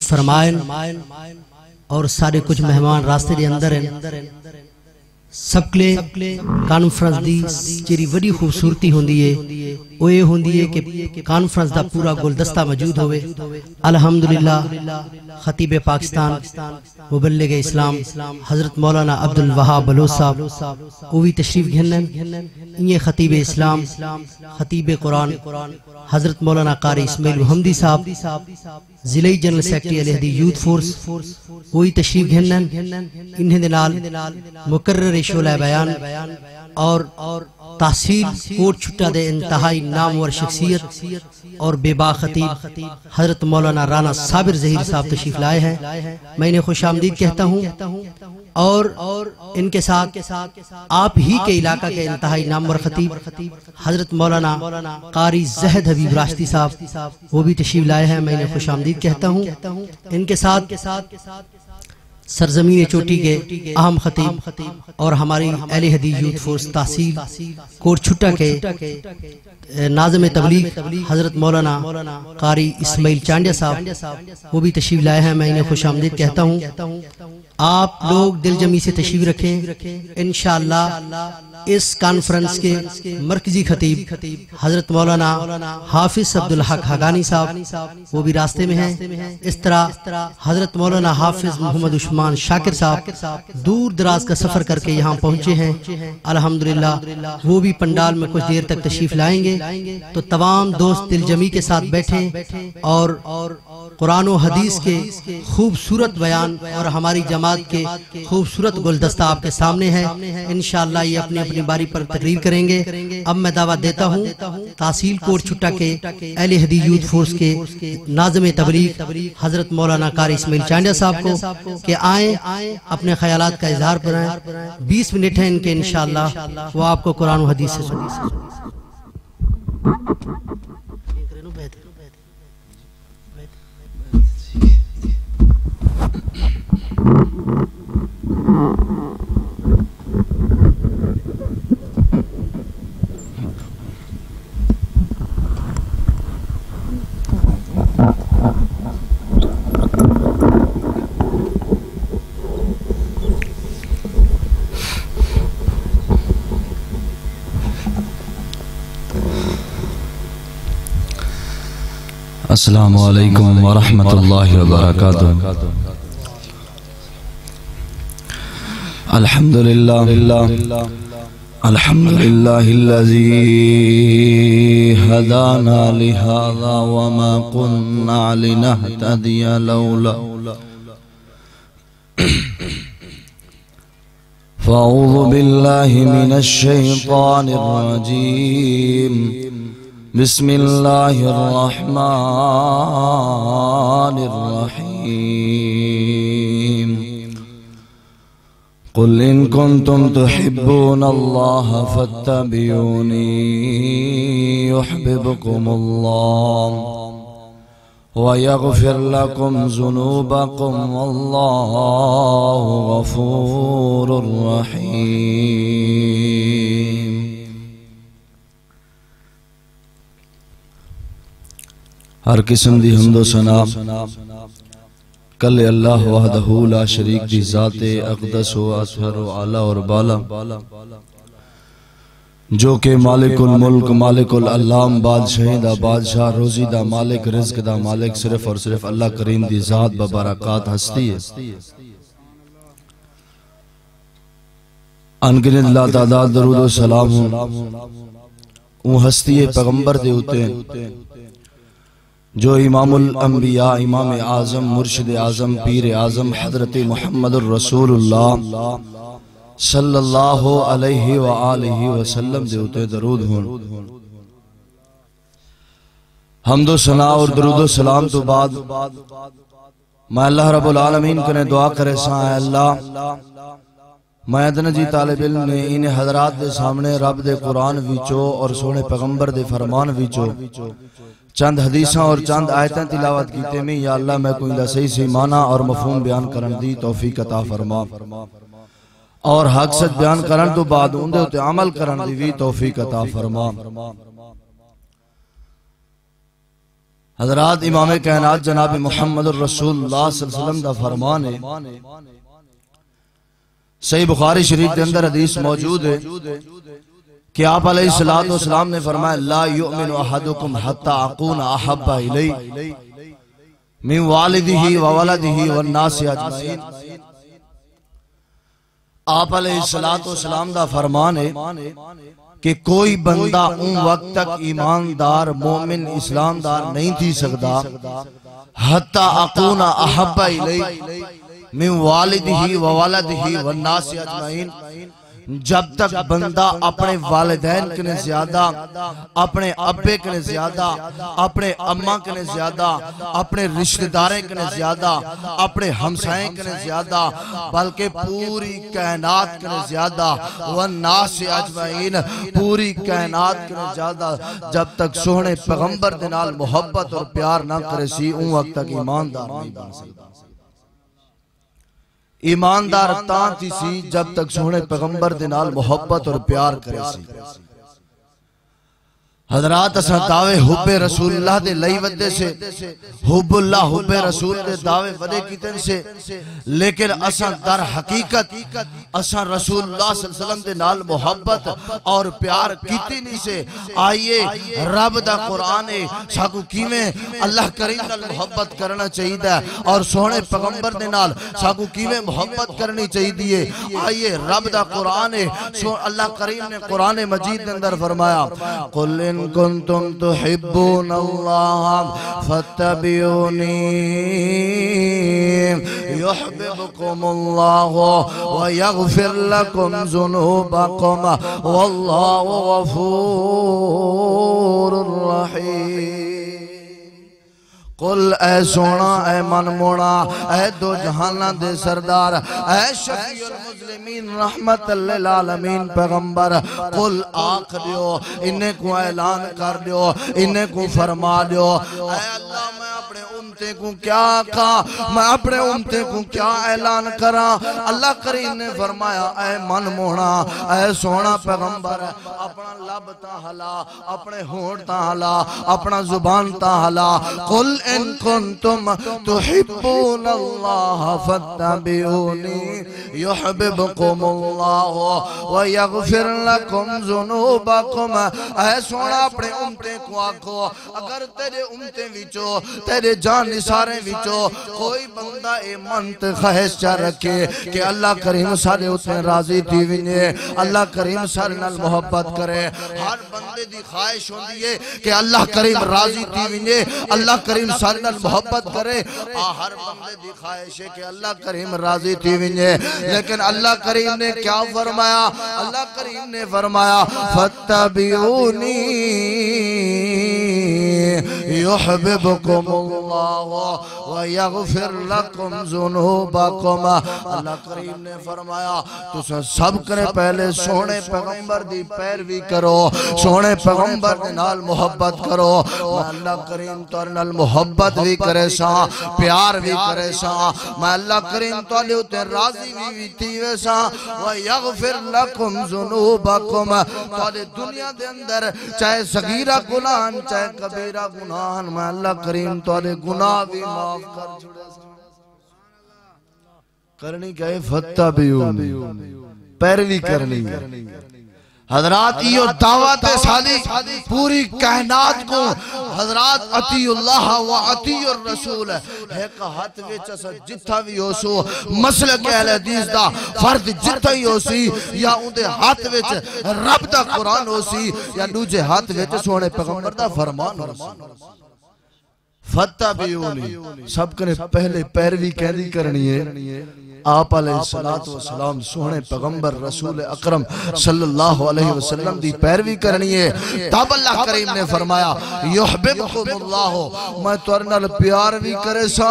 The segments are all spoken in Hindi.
फरमायन और सारे कुछ मेहमान रास्ते के अंदर हैं सबके कॉन्फ्रेंस दी जेरी बड़ी खूबसूरती होंदी है वो ये होंदी है कि कॉन्फ्रेंस दा पूरा गुलदस्ता मौजूद होवे। अल्हम्दुलिल्लाह खतीब पाकिस्तान मुबल्लिग इस्लाम हजरत मौलाना अब्दुल वहाब बलोच साहब वो भी तशरीफ घेनन। ये खतीब इस्लाम खतीब कुरान हजरत मौलाना कारी इस्माइल मोहम्मदी साहब जिले जनरल सेक्रेटरी अल हदीस यूथ फोर्स वो ही तशरीफ घेनन। इन्हें दे नाल मुकर्रर शोला बयान और तहसील कोट छुट्टा दे इंतहाई नामवर शख्सियत और बेबा खतीब हजरत मौलाना राना साबिर जहीर साहब तशरीफ लाए हैं। मैं इन्हें खुश आमदीद कहता हूँ और इनके साथ आप ही के इलाका के इंतहाई नामवर खतीब हजरत मौलाना कारी जहद हबीब राश्ती साहब वो भी तशरीफ लाए हैं। मैं इन्हें खुश आमदीद कहता हूँ। इनके साथ सरजमीन चोटी के अहम खतीब और हमारी अहले हदीस यूथ फोर्स तहसील कोट छुट्टा के नाज़िम तबलीग हजरत मौलाना कारी इस्माइल चांडिया साहब वो भी तशरीफ लाए हैं। मैं इन्हें खुश आमदीद कहता हूँ। आप लोग दिल जमी से तशरीफ रखें। इंशाअल्लाह इस कॉन्फ्रेंस के मरकजी खतीब हजरत मौलाना हाफिज अब्दुल हक हगानी साहब वो भी रास्ते में हैं। इस तरह हजरत मौलाना हाफिज मोहम्मद उस्मान शाकिर साहब दूर दराज का सफर करके यहाँ पहुँचे हैं। अल्हम्दुलिल्लाह वो भी पंडाल में कुछ देर तक तशरीफ लाएंगे। तो तमाम दोस्त दिल जमी के साथ बैठे और कुरान और हदीस के खूबसूरत बयान और हमारी जमात के खूबसूरत गुलदस्ता आपके सामने है। इंशाअल्लाह ये अपनी अपनी बारी पर तकरीर करेंगे। अब मैं दावा देता हूँ तहसील कोट छुट्टा के अहले हदीस यूथ फोर्स के नाज़िम तबलीग हजरत मौलाना कारी इस्माइल चांडिया साहब को कि आए अपने ख्यालात का इजहार करें। 20 मिनट है इनके, इंशाअल्लाह वो आपको कुरान और हदीस से सुनाएंगे। अस्सलामु अलैकुम व रहमतुल्लाहि व बरकातुहू। अल्हम्दुलिल्लाहिल्लज़ी हदाना लिहाज़ा व मा कुन्ना लिनहतदिया लौला फ़अऊज़ु बिल्लाहि मिनश शैतानिर रजीम। बिस्मिल्लाहिर रहमानिर रहीम। कुल इन कुंतुम तुहिब्बूनल्लाह फत्तबिऊनी युहब्बुकुमुल्लाह व यग़फिर लकुम ज़ुनूबकुम वल्लाहु गफ़ूरुर रहीम। हर किस्म दी हम्दो सना कल अल्लाह वहदहू ला शरीक दी ज़ाते अक़दस व अतहर व आला और बाला जो के मालिकुल मुल्क मालिकुल अल्लाम बादशाही दा बादशाह रोज़ी दा मालिक रिज़्क़ दा मालिक सिर्फ और सिर्फ अल्लाह करीम दी ज़ात बबरकात हस्ती है। अनगिनत ला तादाद दरूद व सलाम उ हस्ती पैगंबर दे उते जो इमामुल अंबिया इमाम आज़म मुर्शिद आज़म पीर आज़म हज़रत मुहम्मदुर रसूलुल्लाह सल्लल्लाहु अलैहि व आलिहि वसल्लम दे उते दरूद हों। हम्दो सना और दरूद व सलाम तो बाद मैं अल्लाह रब्बुल आलमीन कने दुआ करे सा अल्लाह मैं अदन जी तालिब इल्म ने इन हज़रात दे सामने रब दे कुरान विचो और सोने पैगंबर दे फरमान विचो चंद हदीसा और चंद आयतें तिलावत कीते में या अल्लाह मैं कोई दा सही सही माना और मफहूम बयान करन दी तौफीक अता फरमा और हक सच बयान करन तो बाद उनदे उते अमल करन दी भी तौफीक अता फरमा। हजरात इमाम कायनात जनाब मुहम्मद रसूलुल्लाह सल्लल्लाहु अलैहि वसल्लम दा फरमान है, सही बुखारी शरीफ के अंदर हदीस मौजूद है कि आप अलैहिस्सलातु वस्सलाम ने फरमाया ला युमिनु अहदुकुम हत्ता अकूना अहब्बा इलै मिन वालिदिही व वलदिही वन नासि अजमईन। आप अलैहिस्सलातु वस्सलाम दा फरमान है कि कोई बंदा उन वक्त तक ईमानदार मोमिन इस्लामदार नहीं थी सकता हत्ता अकूना अहब्बा इलै मिन वालिदिही व वलदिही वन नासि अजमईन, जब तक बंदा अपने वालिदैन के ज्यादा, अपने अब्बे के ज्यादा, अपने अम्मा के ज्यादा, अपने रिश्तेदारों के ज्यादा, अपने हमसाए के ज्यादा, बल्कि पूरी कायनात के ज्यादा वन नास अजमईन, पूरी कायनात के ज्यादा जब तक सोहने पैगंबर दे नाल मोहब्बत और प्यार ना करे सी उन वक्त तक ईमानदार नहीं बन सकता। ईमानदार तां थी सी जब तक सोहने पैगंबर दे नाल मोहब्बत और प्यार करे सी। हजरात असा दावे हुब्बे रसूलुल्लाह दे लई वदे से, हुब्बुल्लाह हुब्बे रसूल दे दावे वदे कीतन से, लेकिन असा दर हकीकत असा रसूलुल्लाह सल्लल्लाहु अलैहि वसल्लम दे नाल मोहब्बत और प्यार कीती नहीं से। आइए रब दा कुरान है साकू किवें अल्लाह करीम नाल मोहब्बत करना चाहिए और सोहने पैगंबर दे नाल साकू किवें मोहब्बत करनी चाहिए। आइए रब दा कुरान है, सो अल्लाह करीम ने कुरान मजीद के अंदर फरमाया कुल इन कुंतुम तुहिब्बूनल्लाह फत्तबिऊनी युहिब्बुकुमुल्लाह व यगफिर लकुम ज़ुनूबकुम वल्लाहु गफूरुर रहीम। कुल ऐ सोना ऐ मन मोना ऐ दो जहाना दे सरदार ऐ शफीउल मुस्लिमीन रहमतुल लिल आलमीन पैगंबर, कुल आख दियो इन्हें को ऐलान कर दियो, इन्हें को फरमा दियो ऐ अल्लाह मैं अपने उम्मते को क्या आखा, मैं अपने उम्मते को क्या ऐलान करा। अल्लाह करीम ने फरमाया ऐ मन मोना ऐ सोना पैगंबर, अपना लब ता हला, अपने होंठ ता हला, अपना जुबान ता हला। कुल इन कुंतुम तुहिब्बूनल्लाह फत्तबिऊनी युहिब्बुकुमुल्लाह व यगफिर लकुम ज़ुनूबकुम। ऐ सोना अपने उम्मते को आखो अगर तेरे उम्मते विचो तेरे जान निसारे विचो कोई बंदा ए मन ते ख्वाहिश चा रखे कि अल्लाह करीम सारे उते राजी थी विने, अल्लाह करीम सारे नाल मोहब्बत करे। हर बंदे दी ख्वाहिश होंदी है कि अल्लाह करीम राजी थी विने, अल्लाह करीम सारे नाल मोहब्बत करे। हर बंदे दी ख्वाहिश है कि अल्लाह करीम राजी थी विने, लेकिन अल्लाह करीम ने क्या फरमाया, अल्लाह करीम ने फरमाया फत्तबिऊनी युहिब्बुकुमुल्लाह व यगफिर लकुम ज़ुनूबकुम। अल्लाह करीम ने फरमाया तुसा सब करे पहले सोने पैगंबर दी पैरवी करो, सोने पैगंबर दे नाल मोहब्बत करो। मैं अल्लाह करीम तोरे नाल मोहब्बत भी करे सा, प्यार भी करे सा, मैं अल्लाह करीम तोले उते राजी भी थीवे सा। व यगफिर लकुम ज़ुनूबकुम, तोले दुनिया दे अंदर चाहे सगीरा गुनाह चाहे कबीरा गुनाह मैं अल्लाह करीम तोरे गुनाह भी माफ कर छुड़े। करनी कहे फत्तबिऊनी, पैरवी करनी है। हजरात यो दावत साली पूरी कायनात को हजरात अतीउल्लाह व अतीउर रसूल एक हाथ विच अस जिथा भी होसो मसलक अहले हदीस दा फर्द जिथा ही होसी या उदे हाथ विच रब दा कुरान होसी या दूजे हाथ विच सोने पैगंबर दा फरमान होसी। फत्तबिऊनी सब कने पहले पैरवी कैदी करनी है। आप अलैहिस्सलातु वस्सलाम सोहने पैगंबर रसूल अकरम सल्लल्लाहु अलैहि वसल्लम दी पैरवी करनी है। तब अल्लाह करीम ने फरमाया युहिब्बुकुमुल्लाह, मैं तोरे नाल प्यार भी करे सा,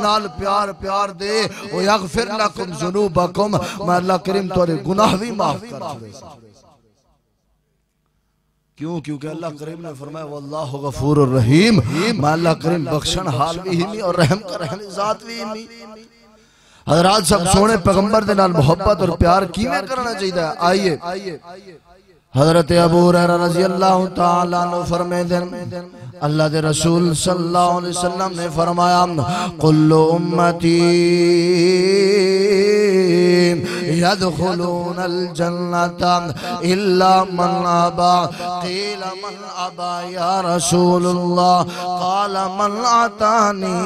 नाल प्यार प्यार दे ओ यगफिर लकुम ज़ुनूबकुम, मैं अल्लाह करीम तोरे गुनाह भी माफ कर छुड़े। क्यों? क्योंकि अल्लाह करीम ने फरमाया वल्लाहु गफूरुर रहीम, मैं अल्लाह करीम बख्शण हाल भी हिमी और रहम कर ज़ात भी हिमी। हजरात सब सोने पैगंबर दे नाल मोहब्बत और प्यार किवें करना चाहिए। आइए हजरत अबू हुरैरा रज़ी अल्लाह तआला अन्हु फरमाते हैं अल्लाह दे रसूल सल्लल्लाहु अलैहि वसल्लम ने फरमाया कुल्लु उम्मती यदखुलूनल जन्नता इल्ला मन अबा क़ील मन अबा या रसूलुल्लाह क़ाल मन अतानी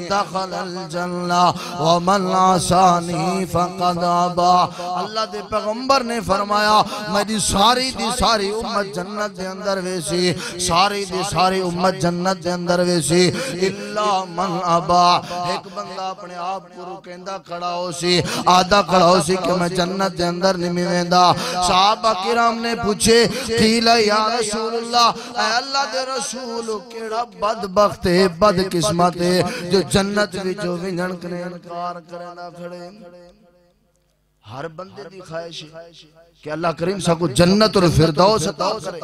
दखलल जन्नह व मन असानी फ़क़द अबा। अल्लाह दे पैगंबर ने फरमाया मेरी सारी दी सारी उम्मत जन्नत दे अंदर वेसी, सारी दी सारी उम्मत जन्नत दे अंदर वेसी इल्ला मन अबा। एक बंदा अपने आप को रुकेंदा खड़ा हो सी, आधा खड़ा हो सी कि मैं जन्नत दे अंदर नहीं वेंदा। सहाबा किराम ने पूछे कीला या रसूलुल्लाह, ऐ अल्लाह दे रसूल केड़ा बदबख्त है बदकिस्मत है जो जन्नत विचों विंजण कने इनकार करना खड़े। हर बंदे दी ख्वाहिश कि अल्लाह करीम साकू जन्नतुल फिरदौस अता करे,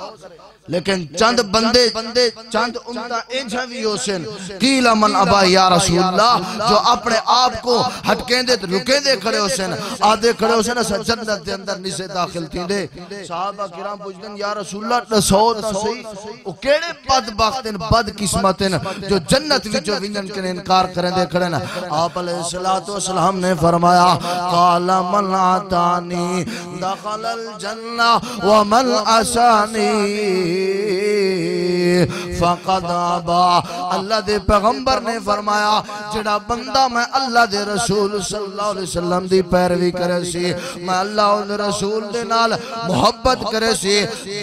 लेकिन चंद बंदे चंद उम्मता ऐसा भी होसन कीला मन अबा या रसूलल्लाह जो अपने आप को हटकेंदे रुकेंदे खड़े होसन, आधे खड़े होसन अस जन्नत दे अंदर नहीं से दाखिल थींदे। सहाबा किराम पुछदन या रसूलल्लाह दसो तो सही ओ केड़े बदबख्त बदकिस्मत जो जन्नत विचों विंजण के इनकार करंदे खड़े न। आप अलैहिस्सलातु वस्सलाम ने फरमाया काला मन आतानी दखलल जन्नह व मन असानी फ़क़द अबा। अल्लाह दे पैगंबर ने फरमाया जेड़ा बंदा मैं अल्लाह दे रसूल सल्लल्लाहु अलैहि वसल्लम दी पैरवी करे सी, मैं अल्लाह दे रसूल दे नाल मोहब्बत करे सी,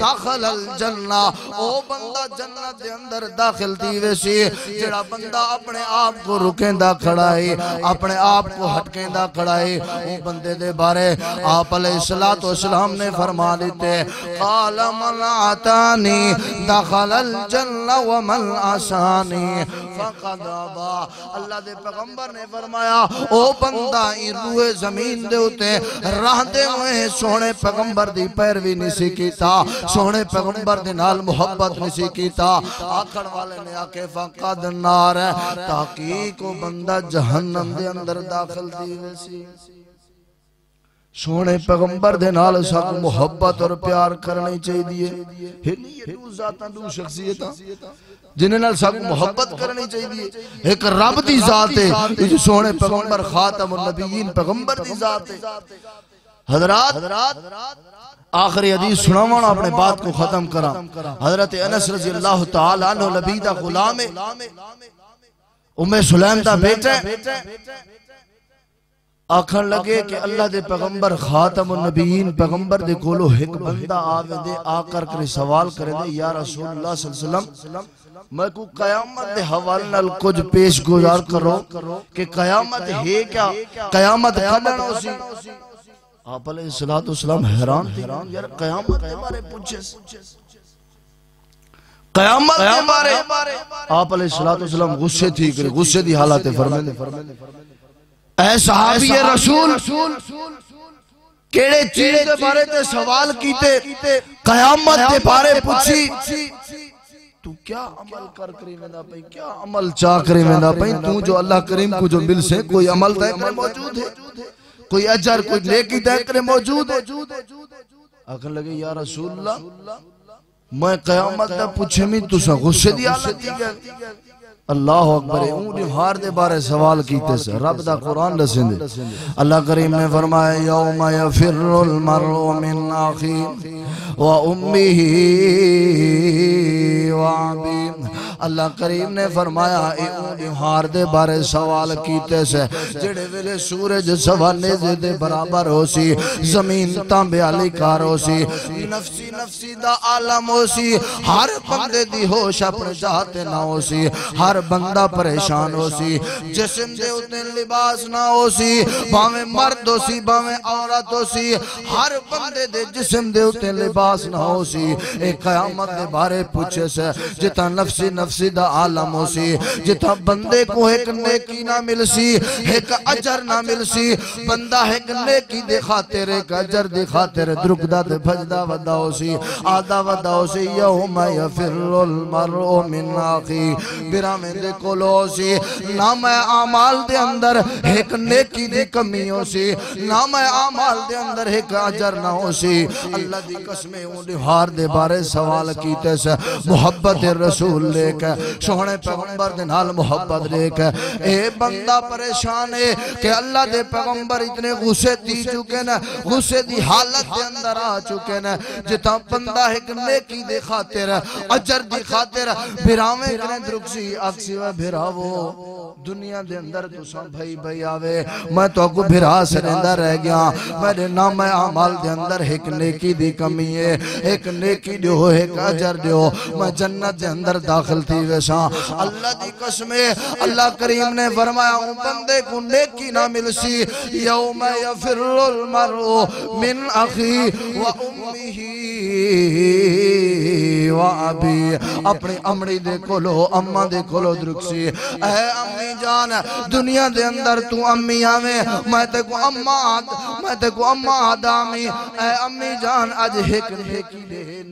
दाखिलल जन्नह ओ बंदा जन्नत दे अंदर दाखिल थी वैसी। जेड़ा बंदा अपने आप को रुकेंदा खड़ा है, अपने आप को हटकेंदा खड़ा है, ओ बंदे दे बारे आप अलैहिस्सलातु वस्सलाम ने फरमा दिते क़ाल मन आतानी दखलल जन्नह व मन असानी फ़क़द अबा। अल्लाह दे पैगंबर ने फरमाया ओ बंदा रूए जमीन दे उते रहंदे होए सोने पैगंबर दी पैरवी नहीं सी कीता, सोने पैगंबर दे नाल मोहब्बत नहीं सी कीता। आखण वाले ने आके फ़क़द नार ताकीक ओ बंदा जहन्नम दे अंदर दाखिल थी वैसी। सोने पैगंबर दे नाल साकू मोहब्बत और प्यार करनी चाहिए। दू जातां दू शख्सियतां जिन्हां नाल साकू मोहब्बत करनी चाहिए। एक रब दी जात है जो सोने पैगंबर खातमुन नबीयीन पैगंबर दी जात है। हजरात आखिरी हदीस सुनावण अपने बात को खत्म करा। हजरत अनस रज़ी अल्लाह तआला अन्हु नबी दा गुलाम है, उम्मे सुलैम दा बेटा आखन लगे कि अल्लाह दे पैगंबर खातमुन नबीयीन पैगंबर दे कोलो एक बंदा आवे दे आकर के सवाल करे दे या रसूलुल्लाह सल्लल्लाहु अलैहि वसल्लम मैं को कयामत दे हवाले नाल कुछ पेश गुजार करो कि कयामत है क्या, कयामत कदन होसी। आप अलैहिस्सलातु वस्सलाम हैरान थे यार कयामत के बारे पूछे, कयामत के बारे आप अलैहिस्सलातु वस्सलाम गुस्से थी करे, गुस्से दी हालत फरमांदे ऐ सहाबी रसूल केड़े चीज दे बारे ते सवाल कीते, कयामत दे बारे पूछी, तू क्या अमल कर करी वेंदा पई, क्या अमल चा करी वेंदा पई, तू जो अल्लाह करीम को जो मिल से कोई अमल तय करे मौजूद है, कोई अजर कोई नेकी तय करे मौजूद है। आखन लगे या रसूलल्लाह मैं कयामत दा पूछे मी तुसा गुस्से दी हालत थी गया। अल्लाह अकबर ऊंट हार दे बारे सवाल कीते से रब दा कुरान दसेंदे। अल्लाह करीम ने फरमाया यौमा यफिरुल मरउ मिन अखी व उम्मिही व अबी। अल्लाह करीम ने फरमाया ए ऊंट हार दे बारे सवाल कीते से जेड़े वेले सूरज सवाने दे बराबर होसी, जमीन तांबे आली कार होसी, नफसी नफसी दा आलम होसी, हर बंदे दी होश अपने चाहते ना होसी, हर बंदा परेशान होसी, जिस्म दे उते लिबास ना होसी, भावे मर्द होसी भावे औरत होसी, हर बंदे दे जिस्म दे उते लिबास ना होसी। ए कयामत दे बारे पूछे से जिता नफसी नफ्सी दा आलम होसी जिथा बंदे को एक नेकी ना मिलसी एक अजर ना मिलसी बंदा एक नेकी दे खातिर एक अजर दे खातिर दुरुकदा ते भजदा वदा होसी आदा वदा होसी यौम यफिरुल मरउ मिन अखी बिरामे दे कोलो होसी ना मैं आमाल दे अंदर एक नेकी दी कमी होसी ना मैं आमाल दे अंदर एक अजर ना होसी अल्लाह दी कसम उहार दे बारे सवाल कीते से मोहब्बत रसूल लेके सोहने पैगंबर दे नाल मोहब्बत लेके ए बंदा परेशान है कि अल्लाह दे पैगंबर इतने गुस्से दी चुके न गुस्से दी हालत दे अंदर आ चुके न जिता बंदा एक नेकी दे खातिर अजर दी खातिर बिरावे कने द्रुक्सी अक्सी व बिरावो दुनिया दे अंदर तुसा भाई भाई आवे मैं तो को बिरा से रहंदा रह गया मेरे नाम अमाल दे अंदर एक नेकी दी कमी है एक नेकी दो एक अजर दो मैं जन्नत दे अंदर दाखिल थी वैसा अल्लाह दी कसम अल्लाह करीम ने फरमाया हूं बंदे को नेकी ना मिलसी यौम यफिरुल मरउ मिन अखी व उम्मिही व अबी अपनी अमड़ी दे कोलो अम्मा दे कोलो द्रुक्सी ऐ अम्मी जान दुनिया दे अंदर तू अम्मी आवे मैं ते को अम्मा आदामी ऐ अम्मी जान आज एक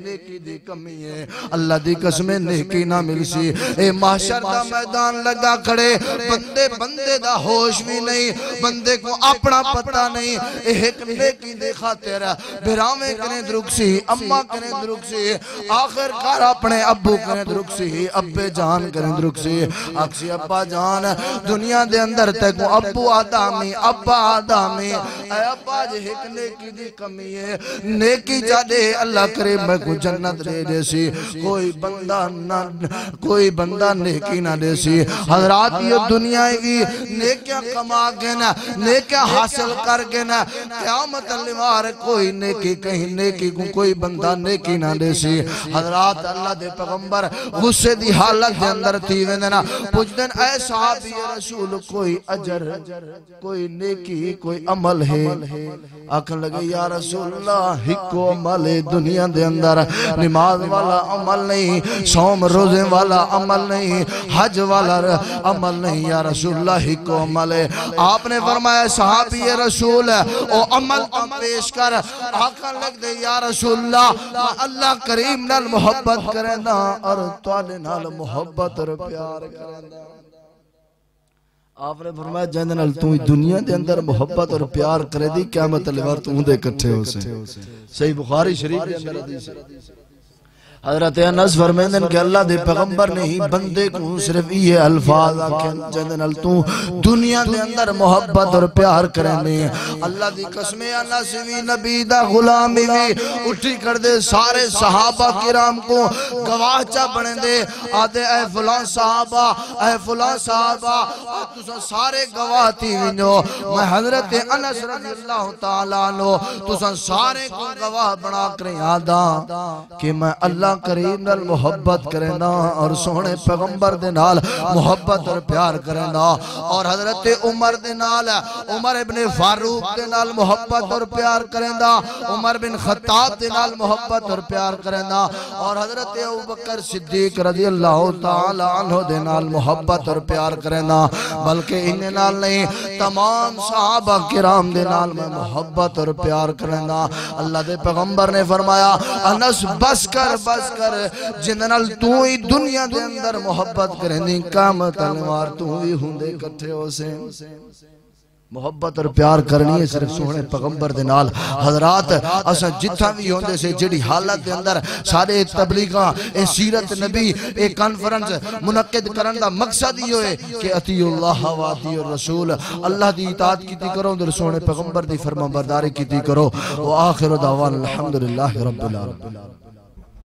नेकी दी कमी है अल्लाह दी कसम नेकी ना मिलसी ए महशर दा मैदान लगा खड़े बंदे बंदे दा होश भी नहीं बंदे को अपना पता नहीं एक नेकी दे खातिर बिरावे कने द्रुक्सी अम्मा कने द्रुक्सी आखिरकार अपने अब्बू कने द्रुक्सी अब्बे जान कने द्रुक्सी अक्सी अब्बा जान दुनिया दे अंदर ते को अब्बू आदामी अब्बा आदामी ऐ अब्बा जे एक नेकी दी कमी है नेकी जादे अल्लाह करे मैं को जन्नत दे देसी कोई बंदा नेकी ना देसी हजरात ये दुनिया की नेकियां कमा के ना नेकियां हासिल कर के ना क़यामत लिवार कोई नेकी कहीं नेकी को कोई बंदा नेकी ना देसी हजरात अल्लाह दे पैगंबर गुस्से दी हालत दे अंदर थी वेंदे ना पुछदन ऐ साहबी रसूल कोई अजर कोई नेकी कोई अमल है आखन लगे या रसूल अल्लाह हिको अमल है दुनिया दे अंदर नमाज वाला अमल नहीं सौम रोजे वाला अमल नहीं हज वाला अमल नहीं या रसूल अल्लाह हिको अमल है आपने फरमाया सहाबी रसूल ओ अमल तो पेश कर आखन लग दे या रसूल अल्लाह अल्लाह करीम नाल मोहब्बत करना और तुहाडे नाल मोहब्बत और प्यार करना आपने फरमाया जिंदे नाल तू दुनिया दे अंदर मोहब्बत और प्यार करे दी क़यामत लिवार तू दे इकट्ठे हो से सही बुखारी शरीफ के अंदर हदीस है हजरत अनस फरमाते हैं कि अल्लाह दे पैगंबर ने ही बंदे को सिर्फ ये अल्फाज आखे जिंदे नाल तू दुनिया दे अंदर मोहब्बत और प्यार करने अल्लाह दी कसम अनस भी नबी दा गुलाम भी उठी कर दे सारे सहाबा किराम को गवाह चा बने दे आदे ऐ फलां सहाबा तुसा सारे गवाह थी विनो मैं हजरत अनस रजी अल्लाह तआला नो तुसा सारे को गवाह बना कर यादा कि मैं अल्लाह करीम नाल मोहब्बत करना और सोहने पैगंबर दे नाल मोहब्बत और प्यार करना और हजरत उमर दे नाल उमर इब्ने फारूक दे नाल मोहब्बत और प्यार करना उमर बिन खत्ताब दे नाल मोहब्बत और प्यार करना और हजरत अबू बकर सिद्दीक रजी अल्लाह तआला अन्हु दे नाल मोहब्बत और प्यार करना बल्कि इन नाल नहीं तमाम सहाबा किराम दे नाल मैं मोहब्बत और प्यार करना अल्लाह दे पैगंबर ने फरमाया अनस बस कर जिंदे नाल तू ही दुनिया दे अंदर मोहब्बत करेंदी क़यामत तलवार तू भी हुंदे इकट्ठे हो से मोहब्बत और प्यार करनी है सिर्फ सोहने पैगंबर दे नाल हजरात असा जिथा भी होंदे से जेड़ी हालत दे अंदर सारे तबलीगा ए सीरत नबी ए कॉन्फ्रेंस मुनक्किद करन दा मकसद ही होए कि अतीउल्लाह व अतीउर रसूल अल्लाह दी इताअत कीती करो ते सोहने पैगंबर दी फरमाबरदारी कीती करो व आखिर दावाना अल्हम्दुलिल्लाहि रब्बिल आलमीन।